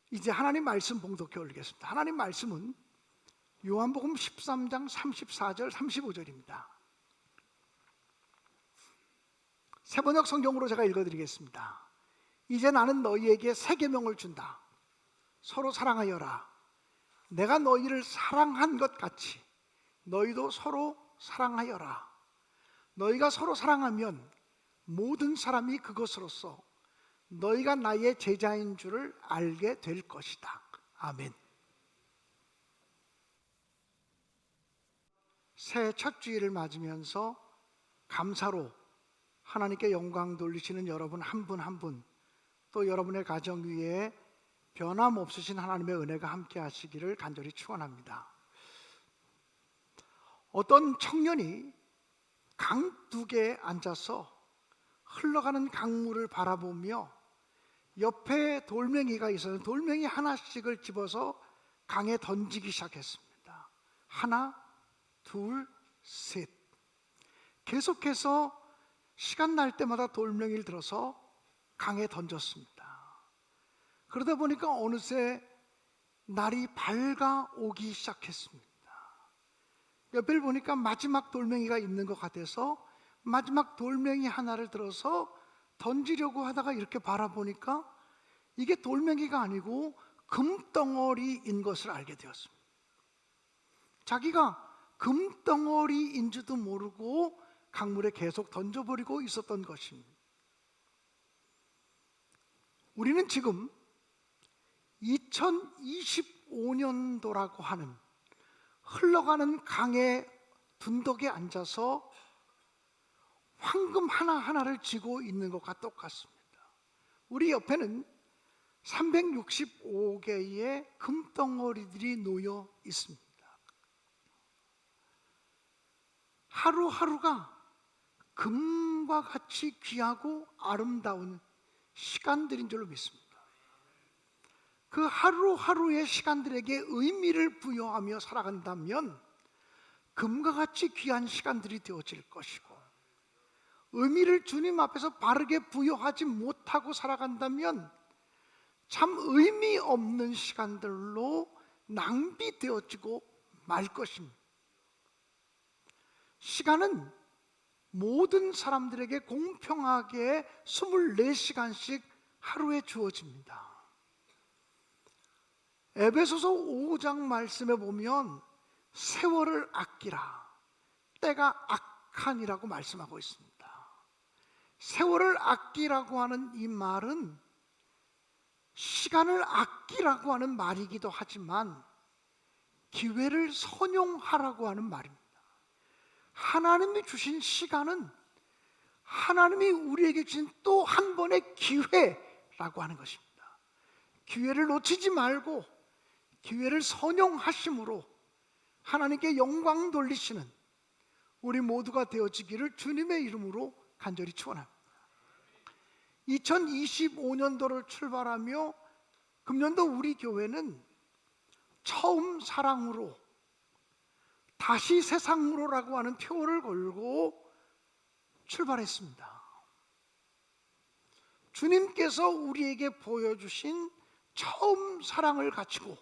이제 하나님 말씀 봉독해 올리겠습니다. 하나님 말씀은 요한복음 13장 34절 35절입니다. 세번역 성경으로 제가 읽어드리겠습니다. 이제 나는 너희에게 새 계명을 준다. 서로 사랑하여라. 내가 너희를 사랑한 것 같이 너희도 서로 사랑하여라. 너희가 서로 사랑하면 모든 사람이 그것으로써 너희가 나의 제자인 줄을 알게 될 것이다. 아멘. 새해 첫 주일을 맞으면서 감사로 하나님께 영광 돌리시는 여러분 한 분 한 분, 또 여러분의 가정 위에 변함없으신 하나님의 은혜가 함께 하시기를 간절히 축원합니다. 어떤 청년이 강 두 개에 앉아서 흘러가는 강물을 바라보며 옆에 돌멩이가 있어서 돌멩이 하나씩을 집어서 강에 던지기 시작했습니다. 하나, 둘, 셋. 계속해서 시간 날 때마다 돌멩이를 들어서 강에 던졌습니다. 그러다 보니까 어느새 날이 밝아오기 시작했습니다. 옆을 보니까 마지막 돌멩이가 있는 것 같아서 마지막 돌멩이 하나를 들어서 던지려고 하다가 이렇게 바라보니까 이게 돌멩이가 아니고 금덩어리인 것을 알게 되었습니다. 자기가 금덩어리인 줄도 모르고 강물에 계속 던져버리고 있었던 것입니다. 우리는 지금 2025년도라고 하는 흘러가는 강의 둔덕에 앉아서 황금 하나하나를 쥐고 있는 것과 똑같습니다. 우리 옆에는 365개의 금덩어리들이 놓여 있습니다. 하루하루가 금과 같이 귀하고 아름다운 시간들인 줄로 믿습니다. 그 하루하루의 시간들에게 의미를 부여하며 살아간다면 금과 같이 귀한 시간들이 되어질 것이고, 의미를 주님 앞에서 바르게 부여하지 못하고 살아간다면 참 의미 없는 시간들로 낭비되어지고 말 것입니다. 시간은 모든 사람들에게 공평하게 24시간씩 하루에 주어집니다. 에베소서 5장 말씀에 보면 세월을 아끼라, 때가 악하니라고 말씀하고 있습니다. 세월을 아끼라고 하는 이 말은 시간을 아끼라고 하는 말이기도 하지만 기회를 선용하라고 하는 말입니다. 하나님이 주신 시간은 하나님이 우리에게 주신 또 한 번의 기회라고 하는 것입니다. 기회를 놓치지 말고 기회를 선용하심으로 하나님께 영광 돌리시는 우리 모두가 되어지기를 주님의 이름으로 간절히 축원합니다. 2025년도를 출발하며 금년도 우리 교회는 처음 사랑으로 다시 세상으로라고 하는 표어를 걸고 출발했습니다. 주님께서 우리에게 보여주신 처음 사랑을 가지고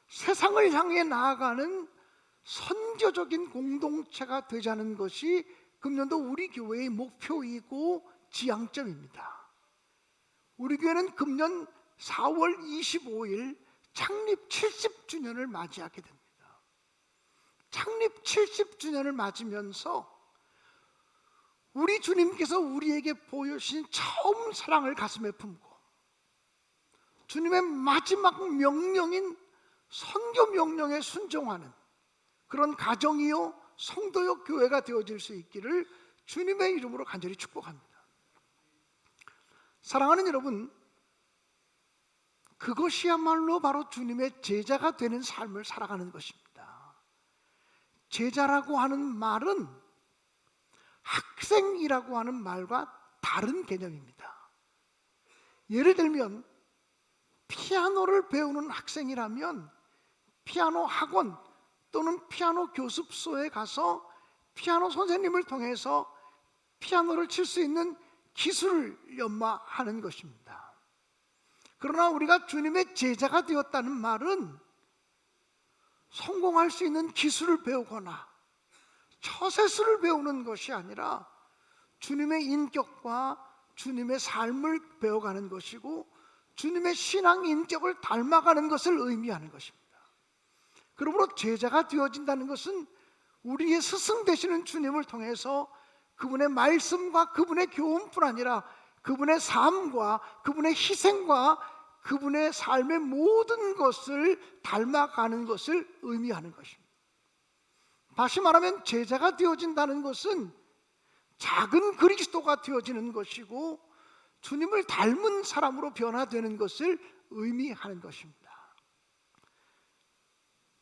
세상을 향해 나아가는 선교적인 공동체가 되자는 것이 금년도 우리 교회의 목표이고 지향점입니다. 우리 교회는 금년 4월 25일 창립 70주년을 맞이하게 됩니다. 창립 70주년을 맞으면서 우리 주님께서 우리에게 보여주신 처음 사랑을 가슴에 품고 주님의 마지막 명령인 선교 명령에 순종하는 그런 가정이요 성도요 교회가 되어질 수 있기를 주님의 이름으로 간절히 축복합니다. 사랑하는 여러분, 그것이야말로 바로 주님의 제자가 되는 삶을 살아가는 것입니다. 제자라고 하는 말은 학생이라고 하는 말과 다른 개념입니다. 예를 들면 피아노를 배우는 학생이라면 피아노 학원 또는 피아노 교습소에 가서 피아노 선생님을 통해서 피아노를 칠 수 있는 기술을 연마하는 것입니다. 그러나 우리가 주님의 제자가 되었다는 말은 성공할 수 있는 기술을 배우거나 처세술을 배우는 것이 아니라 주님의 인격과 주님의 삶을 배워가는 것이고 주님의 신앙 인격을 닮아가는 것을 의미하는 것입니다. 그러므로 제자가 되어진다는 것은 우리의 스승 되시는 주님을 통해서 그분의 말씀과 그분의 교훈뿐 아니라 그분의 삶과 그분의 희생과 그분의 삶의 모든 것을 닮아가는 것을 의미하는 것입니다. 다시 말하면 제자가 되어진다는 것은 작은 그리스도가 되어지는 것이고 주님을 닮은 사람으로 변화되는 것을 의미하는 것입니다.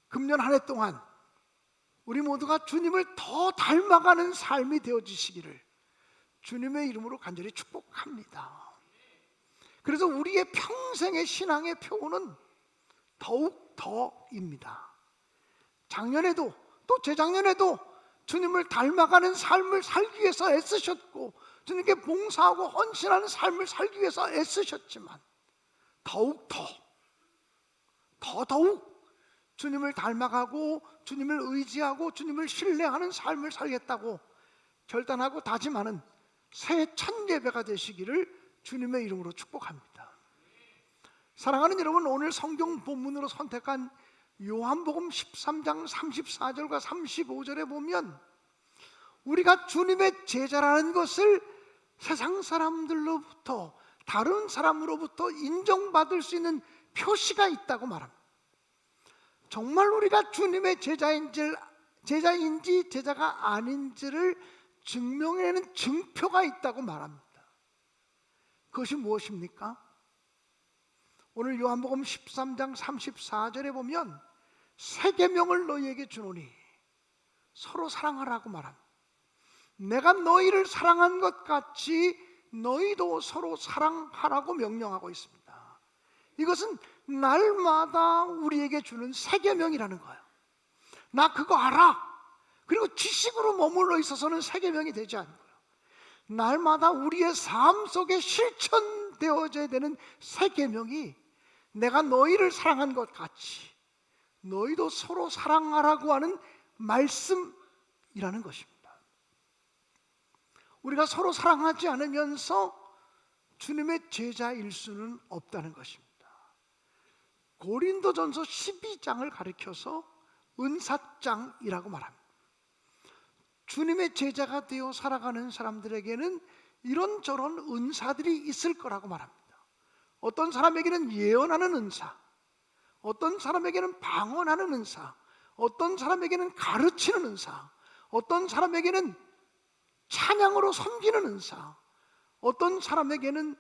금년 한 해 동안 우리 모두가 주님을 더 닮아가는 삶이 되어지시기를 주님의 이름으로 간절히 축복합니다. 그래서 우리의 평생의 신앙의 표고는 더욱 더입니다. 작년에도 또 재작년에도 주님을 닮아가는 삶을 살기 위해서 애쓰셨고 주님께 봉사하고 헌신하는 삶을 살기 위해서 애쓰셨지만 더욱 더욱 주님을 닮아가고 주님을 의지하고 주님을 신뢰하는 삶을 살겠다고 결단하고 다짐하는 새 첫 예배가 되시기를 주님의 이름으로 축복합니다. 사랑하는 여러분, 오늘 성경 본문으로 선택한 요한복음 13장 34절과 35절에 보면 우리가 주님의 제자라는 것을 세상 사람들로부터 다른 사람으로부터 인정받을 수 있는 표시가 있다고 말합니다. 정말 우리가 주님의 제자인지 제자가 아닌지를 증명해내는 증표가 있다고 말합니다. 그것이 무엇입니까? 오늘 요한복음 13장 34절에 보면 새 계명을 너희에게 주노니 서로 사랑하라고 말합니다. 내가 너희를 사랑한 것 같이 너희도 서로 사랑하라고 명령하고 있습니다. 이것은 날마다 우리에게 주는 새 계명이라는 거예요. 나 그거 알아. 그리고 지식으로 머물러 있어서는 새 계명이 되지 않는 거예요. 날마다 우리의 삶 속에 실천되어져야 되는 새 계명이 내가 너희를 사랑한 것 같이 너희도 서로 사랑하라고 하는 말씀이라는 것입니다. 우리가 서로 사랑하지 않으면서 주님의 제자일 수는 없다는 것입니다. 고린도전서 12장을 가리켜서 은사장이라고 말합니다. 주님의 제자가 되어 살아가는 사람들에게는 이런저런 은사들이 있을 거라고 말합니다. 어떤 사람에게는 예언하는 은사, 어떤 사람에게는 방언하는 은사, 어떤 사람에게는 가르치는 은사, 어떤 사람에게는 찬양으로 섬기는 은사, 어떤 사람에게는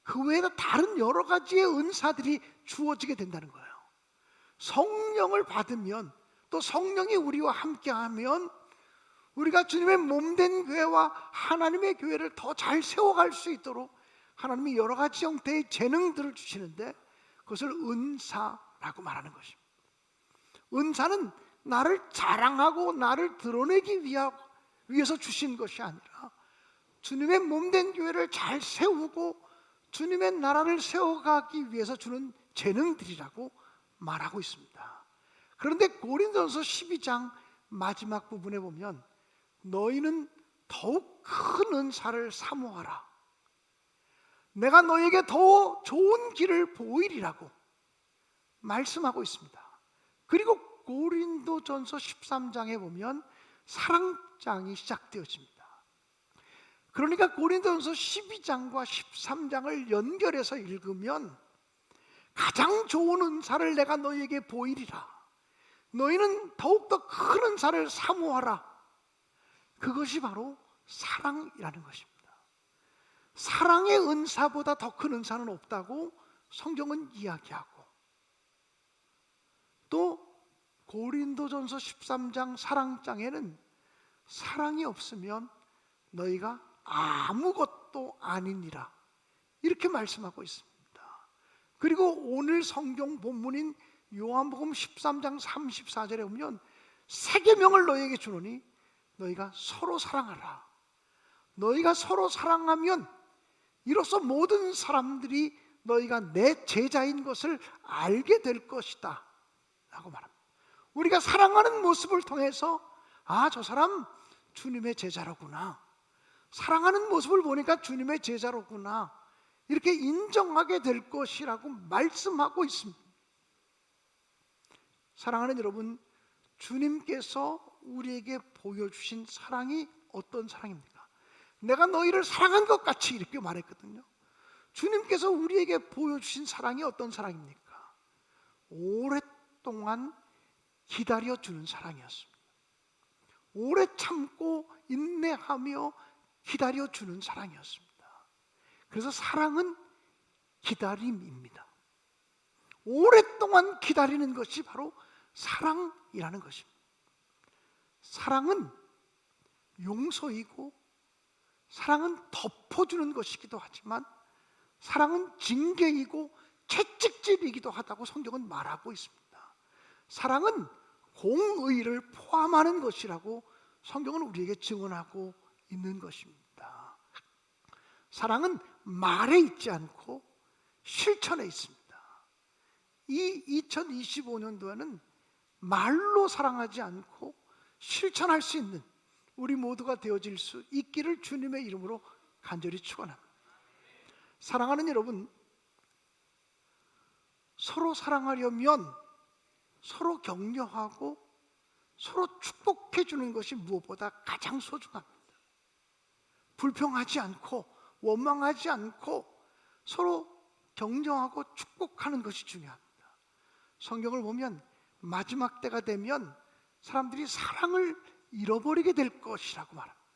그 외에 다른 여러 가지의 은사들이 주어지게 된다는 거예요. 성령을 받으면 또 성령이 우리와 함께하면 우리가 주님의 몸된 교회와 하나님의 교회를 더 잘 세워갈 수 있도록 하나님이 여러 가지 형태의 재능들을 주시는데 그것을 은사라고 말하는 것입니다. 은사는 나를 자랑하고 나를 드러내기 위해서 주신 것이 아니라 주님의 몸된 교회를 잘 세우고 주님의 나라를 세워가기 위해서 주는 재능들이라고 말하고 있습니다. 그런데 고린도전서 12장 마지막 부분에 보면 너희는 더욱 큰 은사를 사모하라. 내가 너에게 더 좋은 길을 보이리라고 말씀하고 있습니다. 그리고 고린도전서 13장에 보면 사랑장이 시작되어집니다. 그러니까 고린도전서 12장과 13장을 연결해서 읽으면 가장 좋은 은사를 내가 너희에게 보이리라. 너희는 더욱더 큰 은사를 사모하라. 그것이 바로 사랑이라는 것입니다. 사랑의 은사보다 더 큰 은사는 없다고 성경은 이야기하고 또 고린도전서 13장 사랑장에는 사랑이 없으면 너희가 아무것도 아니니라 이렇게 말씀하고 있습니다. 그리고 오늘 성경 본문인 요한복음 13장 34절에 보면 새 계명을 너희에게 주노니 너희가 서로 사랑하라. 너희가 서로 사랑하면 이로써 모든 사람들이 너희가 내 제자인 것을 알게 될 것이다 라고 말합니다. 우리가 사랑하는 모습을 통해서 저 사람 주님의 제자로구나, 사랑하는 모습을 보니까 주님의 제자로구나, 이렇게 인정하게 될 것이라고 말씀하고 있습니다. 사랑하는 여러분, 주님께서 우리에게 보여주신 사랑이 어떤 사랑입니까? 내가 너희를 사랑한 것 같이 이렇게 말했거든요. 주님께서 우리에게 보여주신 사랑이 어떤 사랑입니까? 오랫동안 기다려주는 사랑이었습니다. 오래 참고 인내하며 기다려주는 사랑이었습니다. 그래서 사랑은 기다림입니다. 오랫동안 기다리는 것이 바로 사랑이라는 것입니다. 사랑은 용서이고 사랑은 덮어주는 것이기도 하지만 사랑은 징계이고 채찍질이기도 하다고 성경은 말하고 있습니다. 사랑은 공의를 포함하는 것이라고 성경은 우리에게 증언하고 있는 것입니다. 사랑은 말에 있지 않고 실천에 있습니다. 이 2025년도에는 말로 사랑하지 않고 실천할 수 있는 우리 모두가 되어질 수 있기를 주님의 이름으로 간절히 축원합니다. 사랑하는 여러분, 서로 사랑하려면 서로 격려하고 서로 축복해 주는 것이 무엇보다 가장 소중합니다. 불평하지 않고 원망하지 않고 서로 격려하고 축복하는 것이 중요합니다. 성경을 보면 마지막 때가 되면 사람들이 사랑을 잃어버리게 될 것이라고 말합니다.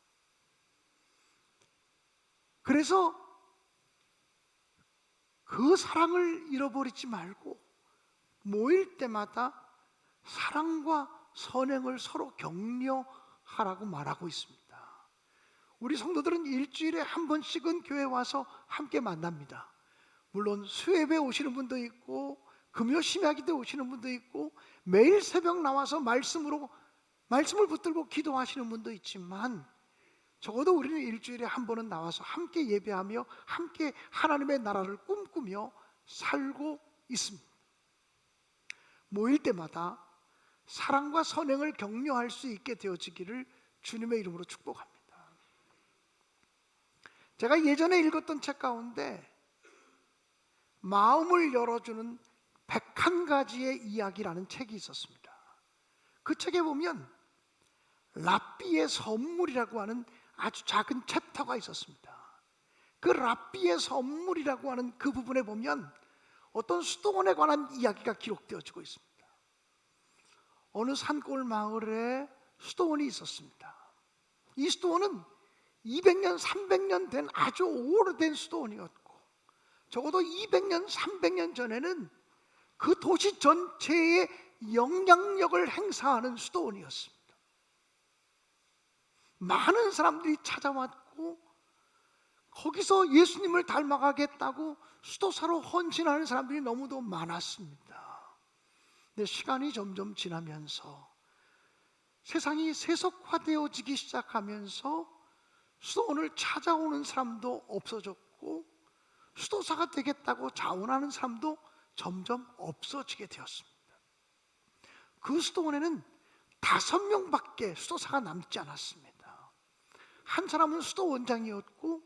그래서 그 사랑을 잃어버리지 말고 모일 때마다 사랑과 선행을 서로 격려하라고 말하고 있습니다. 우리 성도들은 일주일에 한 번씩은 교회에 와서 함께 만납니다. 물론 수요예배 오시는 분도 있고 금요 심야기 때 오시는 분도 있고 매일 새벽 나와서 말씀을 붙들고 기도하시는 분도 있지만 적어도 우리는 일주일에 한 번은 나와서 함께 예배하며 함께 하나님의 나라를 꿈꾸며 살고 있습니다. 모일 때마다 사랑과 선행을 격려할 수 있게 되어지기를 주님의 이름으로 축복합니다. 제가 예전에 읽었던 책 가운데 마음을 열어주는 101가지의 이야기라는 책이 있었습니다. 그 책에 보면 랍비의 선물이라고 하는 아주 작은 챕터가 있었습니다. 그 랍비의 선물이라고 하는 그 부분에 보면 어떤 수도원에 관한 이야기가 기록되어지고 있습니다. 어느 산골 마을에 수도원이 있었습니다. 이 수도원은 200년, 300년 된 아주 오래된 수도원이었고 적어도 200년, 300년 전에는 그 도시 전체에 영향력을 행사하는 수도원이었습니다. 많은 사람들이 찾아왔고 거기서 예수님을 닮아가겠다고 수도사로 헌신하는 사람들이 너무도 많았습니다. 근데 시간이 점점 지나면서 세상이 세속화되어지기 시작하면서 수도원을 찾아오는 사람도 없어졌고 수도사가 되겠다고 자원하는 사람도 점점 없어지게 되었습니다. 그 수도원에는 5명밖에 수도사가 남지 않았습니다. 한 사람은 수도원장이었고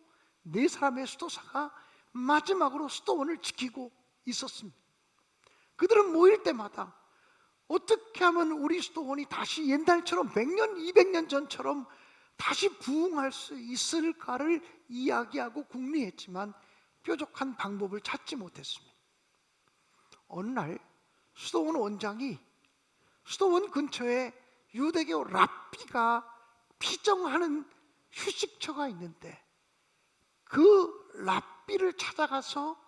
4사람의 수도사가 마지막으로 수도원을 지키고 있었습니다. 그들은 모일 때마다 어떻게 하면 우리 수도원이 다시 옛날처럼 100년, 200년 전처럼 다시 부흥할 수 있을까를 이야기하고 궁리했지만 뾰족한 방법을 찾지 못했습니다. 어느 날 수도원 원장이 수도원 근처에 유대교 랍비가 피정하는 휴식처가 있는데 그 랍비를 찾아가서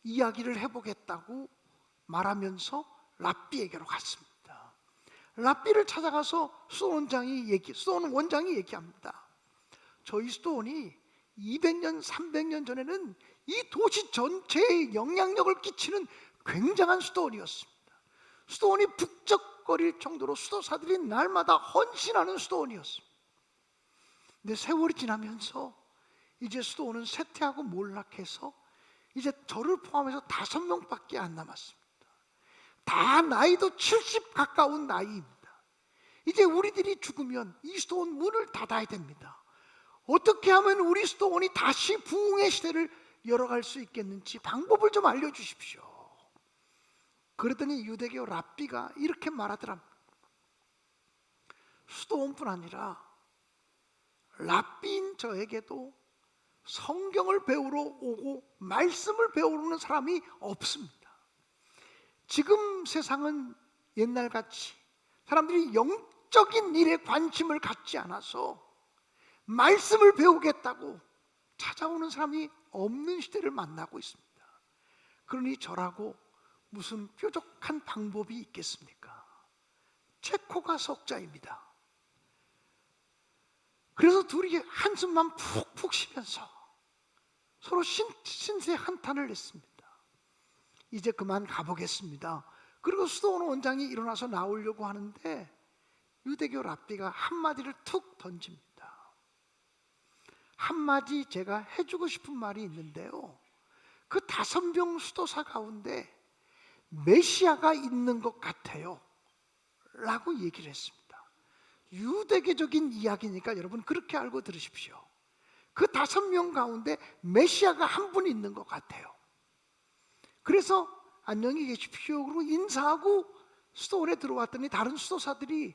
이야기를 해보겠다고 말하면서 랍비에게로 갔습니다. 랍비를 찾아가서 수도원 원장이 얘기합니다. 저희 수도원이 200년, 300년 전에는 이 도시 전체에 영향력을 끼치는 굉장한 수도원이었습니다. 수도원이 북적거릴 정도로 수도사들이 날마다 헌신하는 수도원이었습니다. 근데 세월이 지나면서 이제 수도원은 쇠퇴하고 몰락해서 이제 저를 포함해서 5명밖에 안 남았습니다. 다 나이도 70 가까운 나이입니다. 이제 우리들이 죽으면 이 수도원 문을 닫아야 됩니다. 어떻게 하면 우리 수도원이 다시 부흥의 시대를 열어갈 수 있겠는지 방법을 좀 알려주십시오. 그러더니 유대교 랍비가 이렇게 말하더랍니다. 수도원뿐 아니라 랍비인 저에게도 성경을 배우러 오고 말씀을 배우러 오는 사람이 없습니다. 지금 세상은 옛날같이 사람들이 영적인 일에 관심을 갖지 않아서 말씀을 배우겠다고 찾아오는 사람이 없는 시대를 만나고 있습니다. 그러니 저라고 무슨 뾰족한 방법이 있겠습니까? 제 코가 석자입니다. 그래서 둘이 한숨만 푹푹 쉬면서 서로 신세 한탄을 냈습니다. 이제 그만 가보겠습니다. 그리고 수도원 원장이 일어나서 나오려고 하는데 유대교 랍비가 한마디를 툭 던집니다. 한마디 제가 해주고 싶은 말이 있는데요, 그 5명 수도사 가운데 메시아가 있는 것 같아요 라고 얘기를 했습니다. 유대교적인 이야기니까 여러분 그렇게 알고 들으십시오. 그 5명 가운데 메시아가 한 분 있는 것 같아요. 그래서 안녕히 계십시오 그러고 인사하고 수도원에 들어왔더니 다른 수도사들이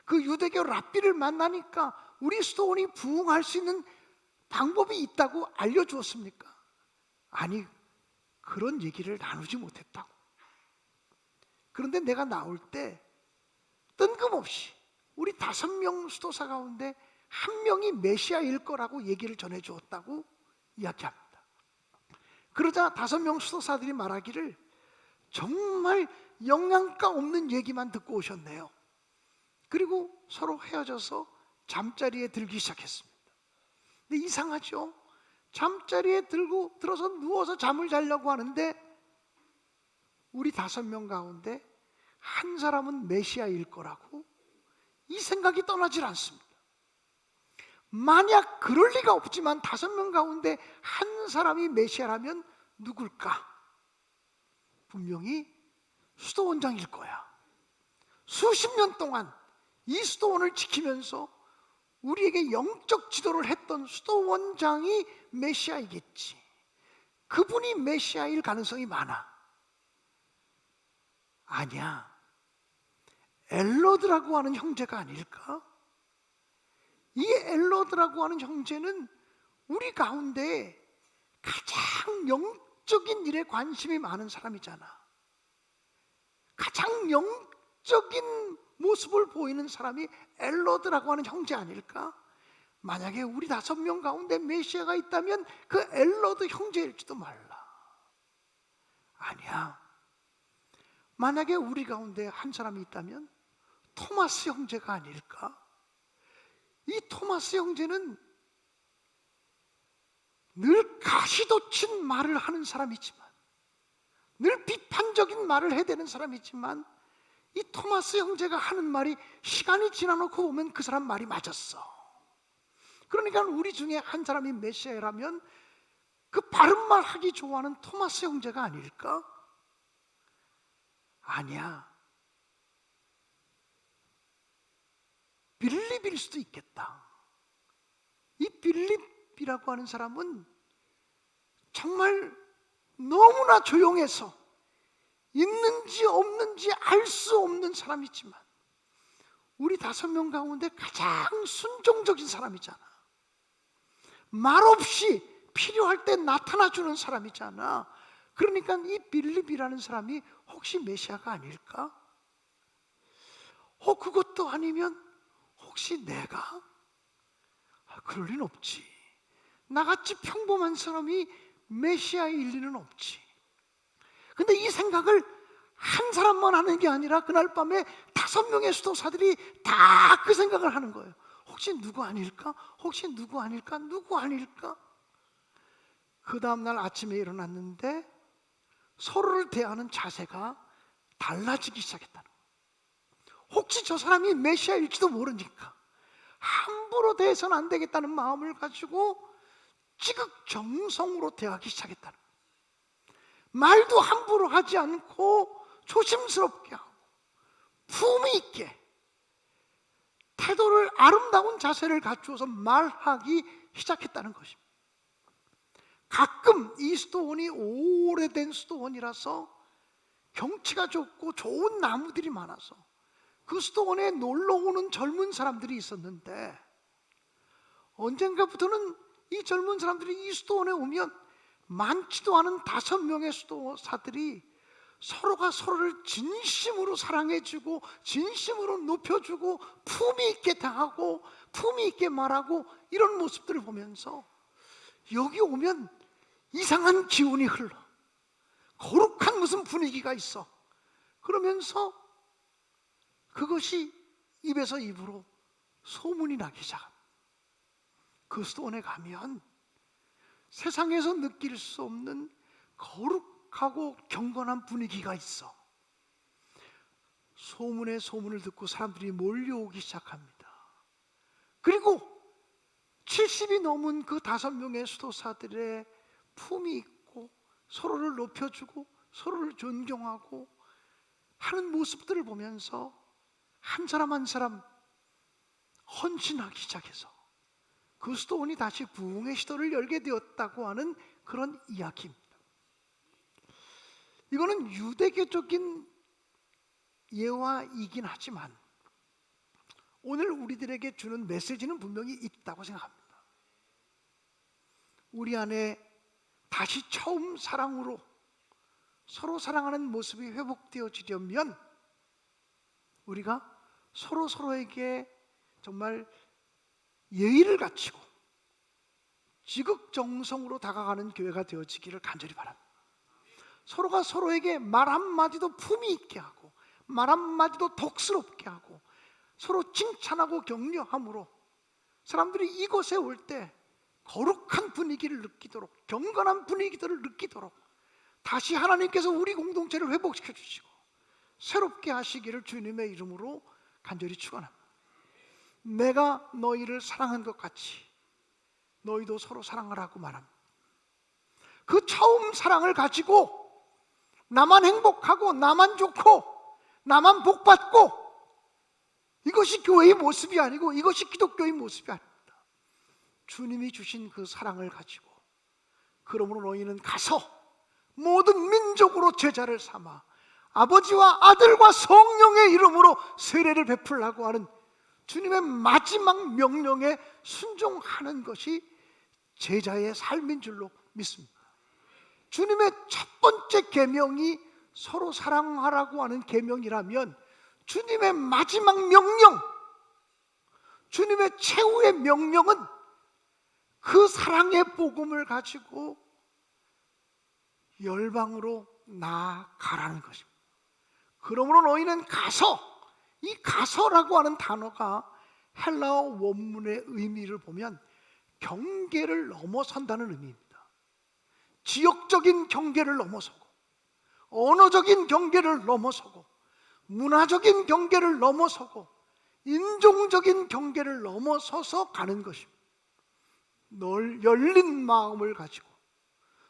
그 유대교 랍비를 만나니까 우리 수도원이 부흥할 수 있는 방법이 있다고 알려주었습니까? 아니, 그런 얘기를 나누지 못했다고. 그런데 내가 나올 때 뜬금없이 우리 5명 수도사 가운데 1명이 메시아일 거라고 얘기를 전해주었다고 이야기합니다. 그러자 5명 수도사들이 말하기를 정말 영양가 없는 얘기만 듣고 오셨네요. 그리고 서로 헤어져서 잠자리에 들기 시작했습니다. 근데 이상하죠? 잠자리에 들어서 누워서 잠을 자려고 하는데 우리 5명 가운데 한 사람은 메시아일 거라고 이 생각이 떠나질 않습니다. 만약 그럴 리가 없지만 5명 가운데 한 사람이 메시아라면 누굴까? 분명히 수도원장일 거야. 수십 년 동안 이 수도원을 지키면서 우리에게 영적 지도를 했던 수도원장이 메시아이겠지. 그분이 메시아일 가능성이 많아. 아니야, 엘로드라고 하는 형제가 아닐까? 이 엘로드라고 하는 형제는 우리 가운데 가장 영적인 일에 관심이 많은 사람이잖아. 가장 영적인 모습을 보이는 사람이 엘로드라고 하는 형제 아닐까? 만약에 우리 5명 가운데 메시아가 있다면 그 엘로드 형제일지도 몰라. 아니야, 만약에 우리 가운데 한 사람이 있다면 토마스 형제가 아닐까? 이 토마스 형제는 늘 가시돋친 말을 하는 사람이지만, 늘 비판적인 말을 해대는 사람이지만, 이 토마스 형제가 하는 말이 시간이 지나놓고 보면 그 사람 말이 맞았어. 그러니까 우리 중에 한 사람이 메시아라면 그 바른 말 하기 좋아하는 토마스 형제가 아닐까? 아니야, 빌립일 수도 있겠다. 이 빌립이라고 하는 사람은 정말 너무나 조용해서 있는지 없는지 알 수 없는 사람이지만 우리 5명 가운데 가장 순종적인 사람이잖아. 말없이 필요할 때 나타나주는 사람이잖아. 그러니까 이 빌립이라는 사람이 혹시 메시아가 아닐까? 그것도 아니면 혹시 내가? 그럴 리는 없지. 나같이 평범한 사람이 메시아일 리는 없지. 근데 이 생각을 한 사람만 하는 게 아니라 그날 밤에 5명의 수도사들이 다 그 생각을 하는 거예요. 혹시 누구 아닐까? 혹시 누구 아닐까? 누구 아닐까? 그 다음날 아침에 일어났는데 서로를 대하는 자세가 달라지기 시작했다는 거예요. 혹시 저 사람이 메시아일지도 모르니까 함부로 대해서는 안 되겠다는 마음을 가지고 지극정성으로 대하기 시작했다는 거예요. 말도 함부로 하지 않고 조심스럽게 하고 품위 있게 태도를, 아름다운 자세를 갖추어서 말하기 시작했다는 것입니다. 가끔 이 수도원이 오래된 수도원이라서 경치가 좋고 좋은 나무들이 많아서 그 수도원에 놀러 오는 젊은 사람들이 있었는데, 언젠가부터는 이 젊은 사람들이 이 수도원에 오면 많지도 않은 5명의 수도사들이 서로가 서로를 진심으로 사랑해주고 진심으로 높여주고 품위 있게 대하고 품위 있게 말하고 이런 모습들을 보면서 여기 오면 이상한 기운이 흘러, 거룩한 무슨 분위기가 있어. 그러면서 그것이 입에서 입으로 소문이 나기 시작합니다. 그 수도원에 가면 세상에서 느낄 수 없는 거룩하고 경건한 분위기가 있어. 소문에 소문을 듣고 사람들이 몰려오기 시작합니다. 그리고 70이 넘은 그 5명의 수도사들의 품이 있고 서로를 높여주고 서로를 존경하고 하는 모습들을 보면서 한 사람 한 사람 헌신하기 시작해서 그 수도원이 다시 부흥의 시도를 열게 되었다고 하는 그런 이야기입니다. 이거는 유대교적인 예화이긴 하지만 오늘 우리들에게 주는 메시지는 분명히 있다고 생각합니다. 우리 안에 다시 처음 사랑으로 서로 사랑하는 모습이 회복되어지려면 우리가 서로에게 정말 예의를 갖추고 지극정성으로 다가가는 교회가 되어지기를 간절히 바랍니다. 서로가 서로에게 말 한마디도 품위 있게 하고 말 한마디도 덕스럽게 하고 서로 칭찬하고 격려함으로 사람들이 이곳에 올 때 거룩한 분위기를 느끼도록, 경건한 분위기들을 느끼도록 다시 하나님께서 우리 공동체를 회복시켜 주시고 새롭게 하시기를 주님의 이름으로 간절히 축원합니다. 내가 너희를 사랑한 것 같이 너희도 서로 사랑하라고 말합니다. 그 처음 사랑을 가지고 나만 행복하고 나만 좋고 나만 복받고 이것이 교회의 모습이 아니고 이것이 기독교의 모습이 아닙니다. 주님이 주신 그 사랑을 가지고 그러므로 너희는 가서 모든 민족으로 제자를 삼아 아버지와 아들과 성령의 이름으로 세례를 베풀라고 하는 주님의 마지막 명령에 순종하는 것이 제자의 삶인 줄로 믿습니다. 주님의 첫 번째 계명이 서로 사랑하라고 하는 계명이라면 주님의 마지막 명령, 주님의 최후의 명령은 그 사랑의 복음을 가지고 열방으로 나아가라는 것입니다. 그러므로 너희는 가서, 이 가서라고 하는 단어가 헬라어 원문의 의미를 보면 경계를 넘어선다는 의미입니다. 지역적인 경계를 넘어서고 언어적인 경계를 넘어서고 문화적인 경계를 넘어서고 인종적인 경계를 넘어서서 가는 것입니다. 열린 마음을 가지고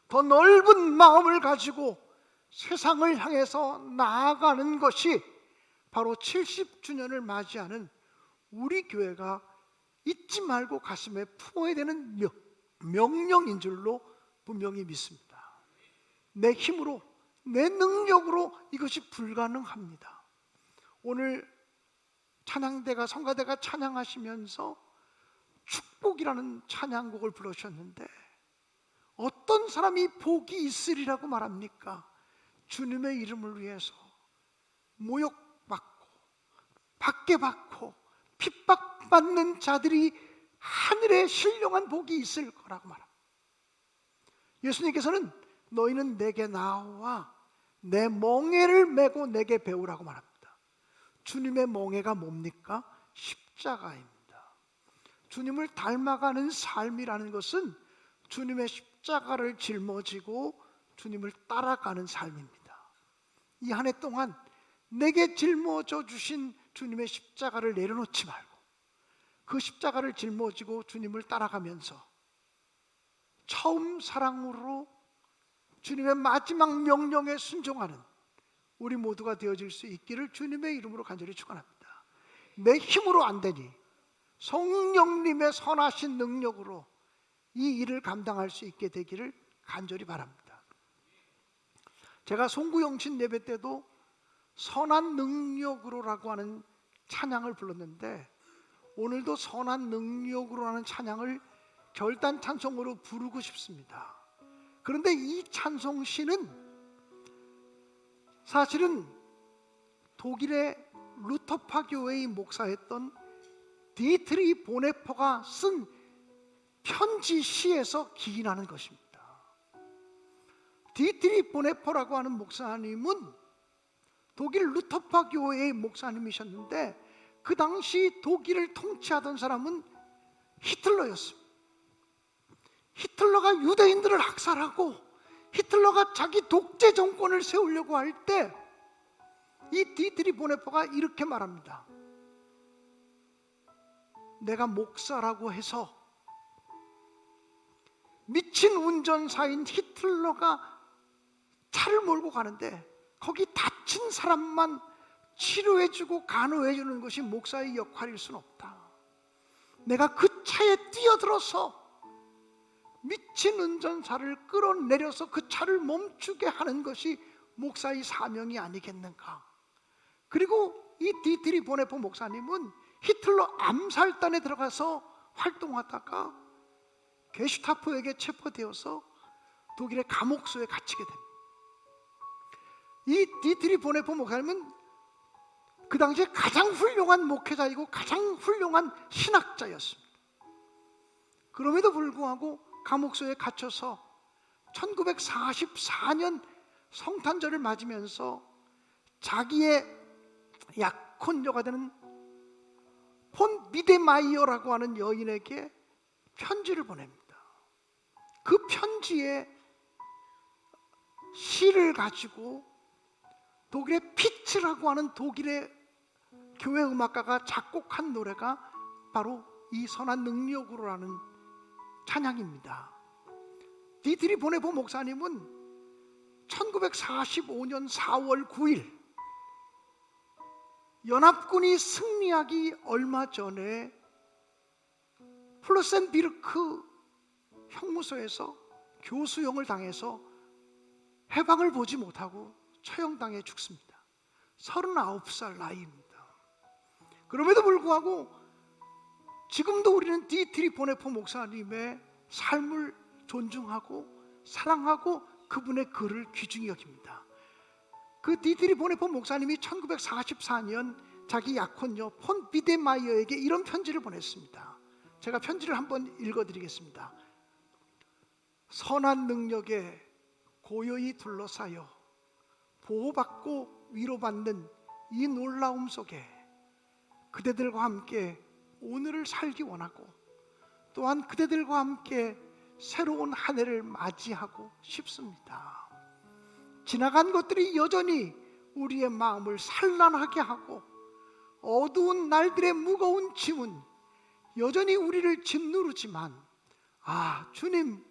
더 넓은 마음을 가지고 세상을 향해서 나아가는 것이 바로 70주년을 맞이하는 우리 교회가 잊지 말고 가슴에 품어야 되는 명령인 줄로 분명히 믿습니다. 내 힘으로, 내 능력으로 이것이 불가능합니다. 오늘 찬양대가, 성가대가 찬양하시면서 축복이라는 찬양곡을 부르셨는데 어떤 사람이 복이 있으리라고 말합니까? 주님의 이름을 위해서 모욕받고 박해받고 핍박받는 자들이 하늘에 신령한 복이 있을 거라고 말합니다. 예수님께서는 너희는 내게 나와 내 멍에를 메고 내게 배우라고 말합니다. 주님의 멍에가 뭡니까? 십자가입니다. 주님을 닮아가는 삶이라는 것은 주님의 십자가를 짊어지고 주님을 따라가는 삶입니다. 이 한 해 동안 내게 짊어져 주신 주님의 십자가를 내려놓지 말고 그 십자가를 짊어지고 주님을 따라가면서 처음 사랑으로 주님의 마지막 명령에 순종하는 우리 모두가 되어질 수 있기를 주님의 이름으로 간절히 축원합니다. 내 힘으로 안 되니 성령님의 선하신 능력으로 이 일을 감당할 수 있게 되기를 간절히 바랍니다. 제가 송구영신 예배 때도 선한 능력으로라고 하는 찬양을 불렀는데, 오늘도 선한 능력으로라는 찬양을 결단 찬송으로 부르고 싶습니다. 그런데 이 찬송시는 사실은 독일의 루터파 교회의 목사였던 디트리 보네퍼가 쓴 편지 시에서 기인하는 것입니다. 디트리 보네퍼라고 하는 목사님은 독일 루터파 교회의 목사님이셨는데, 그 당시 독일을 통치하던 사람은 히틀러였습니다. 히틀러가 유대인들을 학살하고 히틀러가 자기 독재 정권을 세우려고 할 때 이 디트리 보네퍼가 이렇게 말합니다. 내가 목사라고 해서 미친 운전사인 히틀러가 차를 몰고 가는데 거기 다친 사람만 치료해주고 간호해주는 것이 목사의 역할일 수는 없다. 내가 그 차에 뛰어들어서 미친 운전사를 끌어내려서 그 차를 멈추게 하는 것이 목사의 사명이 아니겠는가. 그리고 이 디트리 보네퍼 목사님은 히틀러 암살단에 들어가서 활동하다가 게슈타포에게 체포되어서 독일의 감옥소에 갇히게 됩니다. 이 디트리 보네퍼 목사님은 그 당시에 가장 훌륭한 목회자이고 가장 훌륭한 신학자였습니다. 그럼에도 불구하고 감옥소에 갇혀서 1944년 성탄절을 맞으면서 자기의 약혼녀가 되는 폰 비데마이어라고 하는 여인에게 편지를 보냅니다. 그 편지에 시를 가지고 독일의 피츠라고 하는 독일의 교회 음악가가 작곡한 노래가 바로 이 선한 능력으로라는 찬양입니다. 디트리 보네퍼 목사님은 1945년 4월 9일 연합군이 승리하기 얼마 전에 플로센비르크 형무소에서 교수형을 당해서 해방을 보지 못하고 처형당해 죽습니다. 39살 나이입니다. 그럼에도 불구하고 지금도 우리는 디트리 보네퍼 목사님의 삶을 존중하고 사랑하고 그분의 글을 귀중히 여깁니다. 그 디트리 보네퍼 목사님이 1944년 자기 약혼녀 폰 비데마이어에게 이런 편지를 보냈습니다. 제가 편지를 한번 읽어드리겠습니다. 선한 능력에 고요히 둘러싸여 보호받고 위로받는 이 놀라움 속에 그대들과 함께 오늘을 살기 원하고 또한 그대들과 함께 새로운 한 해를 맞이하고 싶습니다. 지나간 것들이 여전히 우리의 마음을 산란하게 하고 어두운 날들의 무거운 짐은 여전히 우리를 짓누르지만 주님,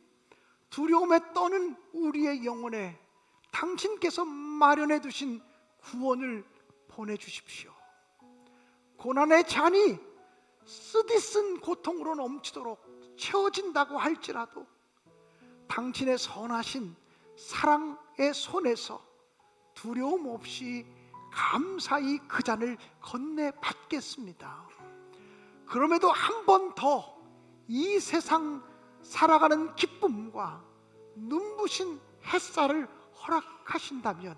두려움에 떠는 우리의 영혼에 당신께서 마련해 두신 구원을 보내주십시오. 고난의 잔이 쓰디쓴 고통으로 넘치도록 채워진다고 할지라도 당신의 선하신 사랑의 손에서 두려움 없이 감사히 그 잔을 건네받겠습니다. 그럼에도 한 번 더 이 세상 살아가는 기쁨과 눈부신 햇살을 허락하신다면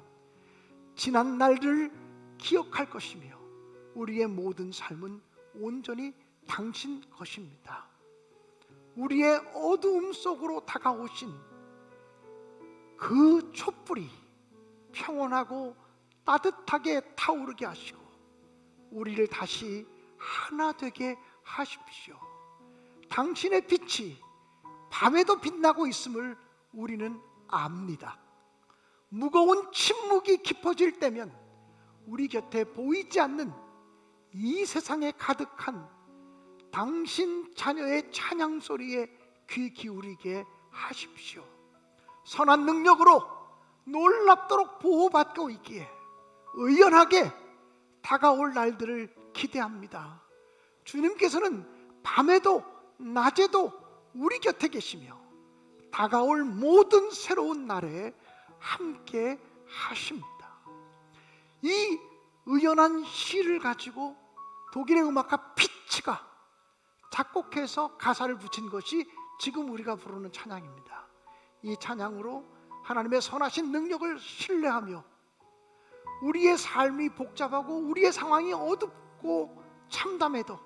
지난 날을 기억할 것이며 우리의 모든 삶은 온전히 당신 것입니다. 우리의 어두움 속으로 다가오신 그 촛불이 평온하고 따뜻하게 타오르게 하시고 우리를 다시 하나 되게 하십시오. 당신의 빛이 밤에도 빛나고 있음을 우리는 압니다. 무거운 침묵이 깊어질 때면 우리 곁에 보이지 않는 이 세상에 가득한 당신 자녀의 찬양 소리에 귀 기울이게 하십시오. 선한 능력으로 놀랍도록 보호받고 있기에 의연하게 다가올 날들을 기대합니다. 주님께서는 밤에도 낮에도 우리 곁에 계시며 다가올 모든 새로운 날에 함께 하십니다. 이 의연한 시를 가지고 독일의 음악가 피츠가 작곡해서 가사를 붙인 것이 지금 우리가 부르는 찬양입니다. 이 찬양으로 하나님의 선하신 능력을 신뢰하며 우리의 삶이 복잡하고 우리의 상황이 어둡고 참담해도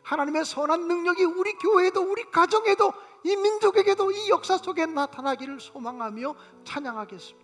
하나님의 선한 능력이 우리 교회에도 우리 가정에도 이 민족에게도 이 역사 속에 나타나기를 소망하며 찬양하겠습니다.